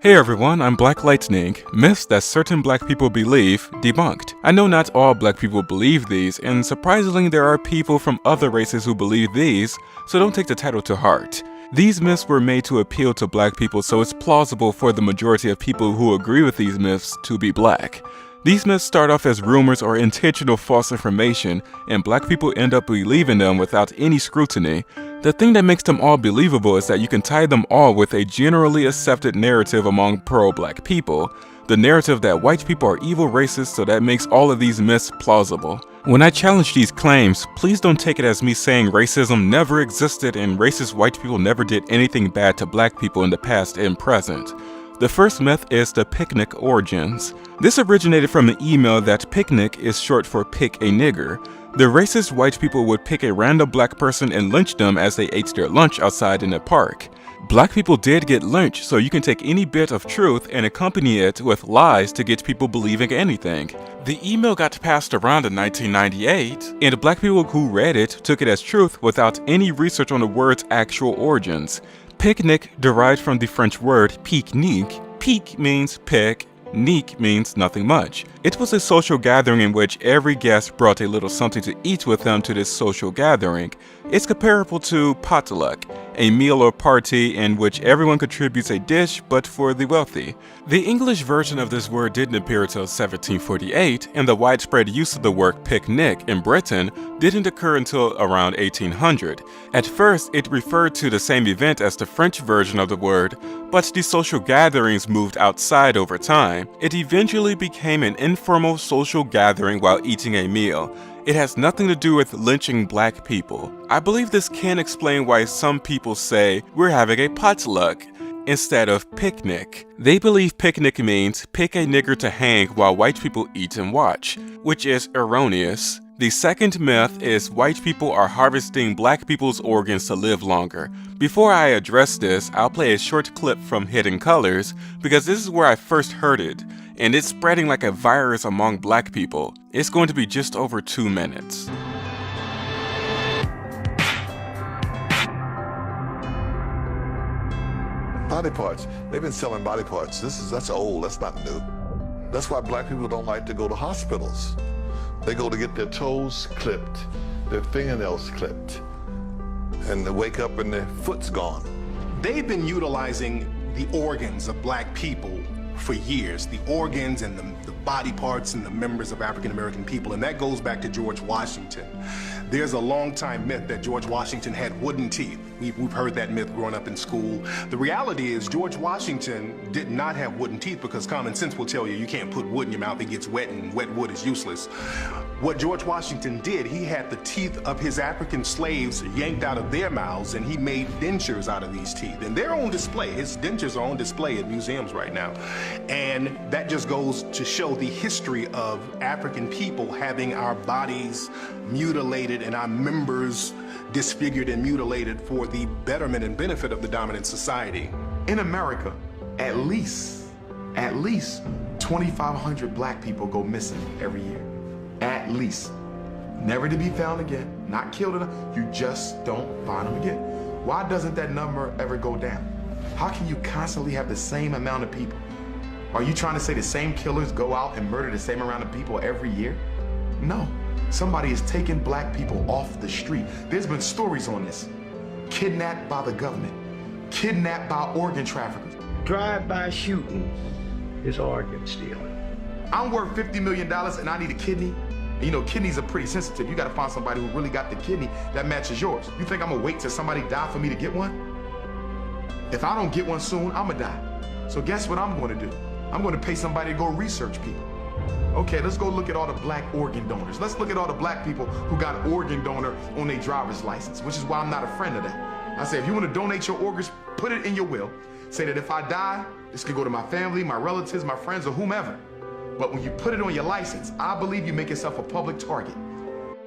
Hey everyone, I'm Black Lightning. Myths that certain black people believe, debunked. I know not all black people believe these, and surprisingly there are people from other races who believe these, so don't take the title to heart. These myths were made to appeal to black people, so it's plausible for the majority of people who agree with these myths to be black. These myths start off as rumors or intentional false information, and black people end up believing them without any scrutiny. The thing that makes them all believable is that you can tie them all with a generally accepted narrative among pro-black people. The narrative that white people are evil racists, so that makes all of these myths plausible. When I challenge these claims, please don't take it as me saying racism never existed and racist white people never did anything bad to black people in the past and present. The first myth is the picnic origins. This originated from an email that picnic is short for pick a nigger. The racist white people would pick a random black person and lynch them as they ate their lunch outside in a park. Black people did get lynched, so you can take any bit of truth and accompany it with lies to get people believing anything. The email got passed around in 1998, and black people who read it took it as truth without any research on the word's actual origins. Picnic derived from the French word pique-nique. Pique means pick, nique means nothing much. It was a social gathering in which every guest brought a little something to eat with them to this social gathering. It's comparable to potluck, a meal or party in which everyone contributes a dish but for the wealthy. The English version of this word didn't appear until 1748, and the widespread use of the word picnic in Britain didn't occur until around 1800. At first, it referred to the same event as the French version of the word, but the social gatherings moved outside over time. It eventually became an informal social gathering while eating a meal. It has nothing to do with lynching black people. I believe this can explain why some people say we're having a potluck instead of picnic. They believe picnic means pick a nigger to hang while white people eat and watch, which is erroneous. The second myth is white people are harvesting black people's organs to live longer. Before I address this, I'll play a short clip from Hidden Colors because this is where I first heard it, and it's spreading like a virus among black people. It's going to be just over 2 minutes. Body parts. They've been selling body parts. That's old. That's not new. That's why black people don't like to go to hospitals. They go to get their toes clipped, their fingernails clipped, and they wake up and their foot's gone. They've been utilizing the organs of black people for years, the organs and the body parts and the members of African American people, and that goes back to George Washington. There's a long-time myth that George Washington had wooden teeth. We've heard that myth growing up in school. The reality is George Washington did not have wooden teeth because common sense will tell you you can't put wood in your mouth, it gets wet and wet wood is useless. What George Washington did, he had the teeth of his African slaves yanked out of their mouths and he made dentures out of these teeth. And they're on display. His dentures are on display at museums right now. And that just goes to show the history of African people having our bodies mutilated and our members disfigured and mutilated for the betterment and benefit of the dominant society. In America, at least 2,500 black people go missing every year. At least. Never to be found again, not killed enough, you just don't find them again. Why doesn't that number ever go down? How can you constantly have the same amount of people? Are you trying to say the same killers go out and murder the same amount of people every year? No. Somebody is taking black people off the street. There's been stories on this. Kidnapped by the government. Kidnapped by organ traffickers. Drive-by shootings is organ stealing. I'm worth $50 million and I need a kidney. And you know, kidneys are pretty sensitive. You gotta find somebody who really got the kidney that matches yours. You think I'm gonna wait till somebody die for me to get one? If I don't get one soon, I'm gonna die. So guess what I'm gonna do? I'm gonna pay somebody to go research people. Okay, let's go look at all the black organ donors. Let's look at all the black people who got organ donor on their driver's license, which is why I'm not a friend of that. I say, if you want to donate your organs, put it in your will. Say that if I die, this could go to my family, my relatives, my friends, or whomever. But when you put it on your license, I believe you make yourself a public target.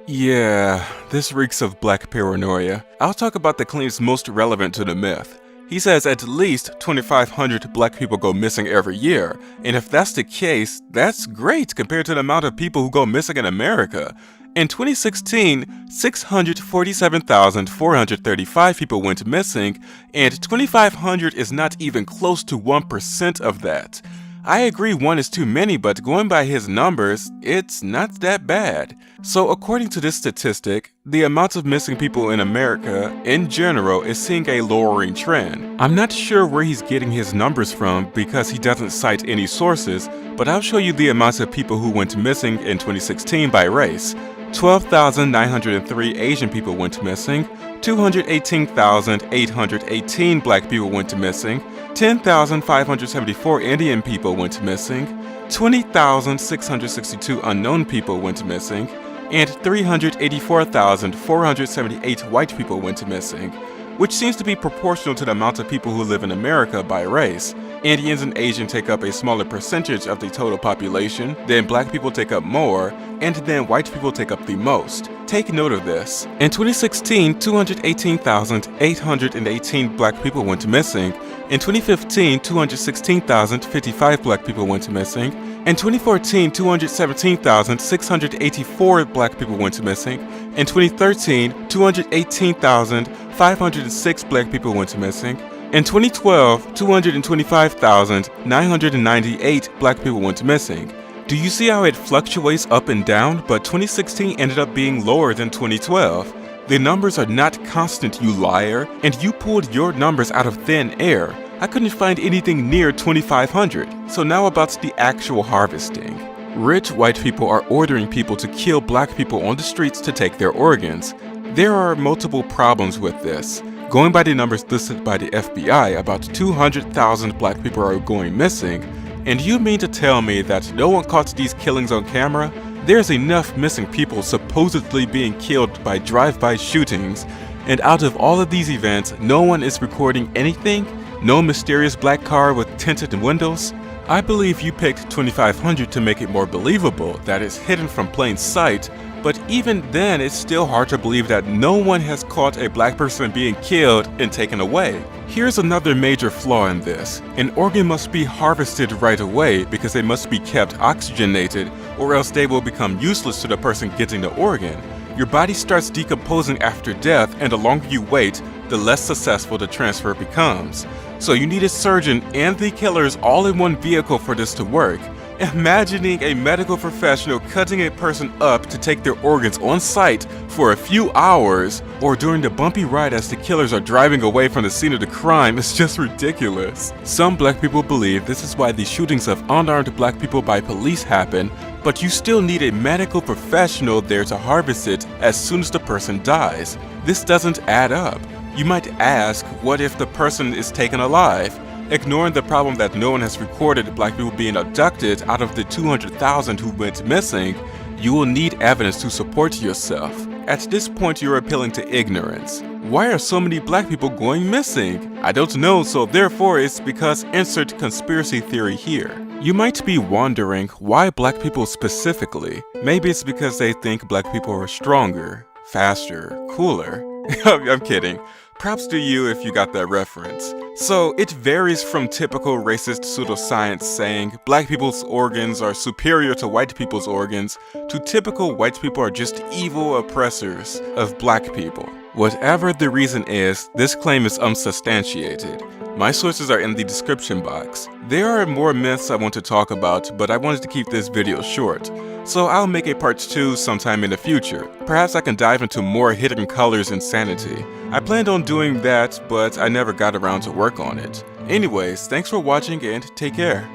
Yeah, this reeks of black paranoia. I'll talk about the claims most relevant to the myth. He says at least 2,500 black people go missing every year, and if that's the case, that's great compared to the amount of people who go missing in America. In 2016, 647,435 people went missing, and 2,500 is not even close to 1% of that. I agree one is too many, but going by his numbers, it's not that bad. So according to this statistic, the amount of missing people in America, in general, is seeing a lowering trend. I'm not sure where he's getting his numbers from because he doesn't cite any sources, but I'll show you the amounts of people who went missing in 2016 by race. 12,903 Asian people went missing, 218,818 black people went missing, 10,574 Indian people went missing, 20,662 unknown people went missing, and 384,478 white people went missing, which seems to be proportional to the amount of people who live in America by race. Indians and Asians take up a smaller percentage of the total population, then black people take up more, and then white people take up the most. Take note of this. In 2016, 218,818 black people went missing. In 2015, 216,055 black people went missing. In 2014, 217,684 black people went missing. In 2013, 218,506 black people went missing. In 2012, 225,998 black people went missing. Do you see how it fluctuates up and down, but 2016 ended up being lower than 2012? The numbers are not constant, you liar, and you pulled your numbers out of thin air. I couldn't find anything near 2,500. So now about the actual harvesting. Rich white people are ordering people to kill black people on the streets to take their organs. There are multiple problems with this. Going by the numbers listed by the FBI, about 200,000 black people are going missing. And you mean to tell me that no one caught these killings on camera? There's enough missing people supposedly being killed by drive-by shootings, and out of all of these events, no one is recording anything? No mysterious black car with tinted windows? I believe you picked 2,500 to make it more believable that it's hidden from plain sight, but even then it's still hard to believe that no one has caught a black person being killed and taken away. Here's another major flaw in this. An organ must be harvested right away because they must be kept oxygenated, or else they will become useless to the person getting the organ. Your body starts decomposing after death, and the longer you wait, the less successful the transfer becomes. So you need a surgeon and the killers all in one vehicle for this to work. Imagining a medical professional cutting a person up to take their organs on site for a few hours, or during the bumpy ride as the killers are driving away from the scene of the crime is just ridiculous. Some black people believe this is why the shootings of unarmed black people by police happen, but you still need a medical professional there to harvest it as soon as the person dies. This doesn't add up. You might ask, what if the person is taken alive? Ignoring the problem that no one has recorded black people being abducted out of the 200,000 who went missing, you will need evidence to support yourself. At this point, you're appealing to ignorance. Why are so many black people going missing? I don't know, so therefore it's because insert conspiracy theory here. You might be wondering why black people specifically. Maybe it's because they think black people are stronger, faster, cooler. I'm kidding. Props to you if you got that reference. So it varies from typical racist pseudoscience saying black people's organs are superior to white people's organs to typical white people are just evil oppressors of black people. Whatever the reason is, this claim is unsubstantiated. My sources are in the description box. There are more myths I want to talk about, but I wanted to keep this video short. So I'll make a part 2 sometime in the future. Perhaps I can dive into more hidden colors insanity. I planned on doing that, but I never got around to work on it. Anyways, thanks for watching and take care.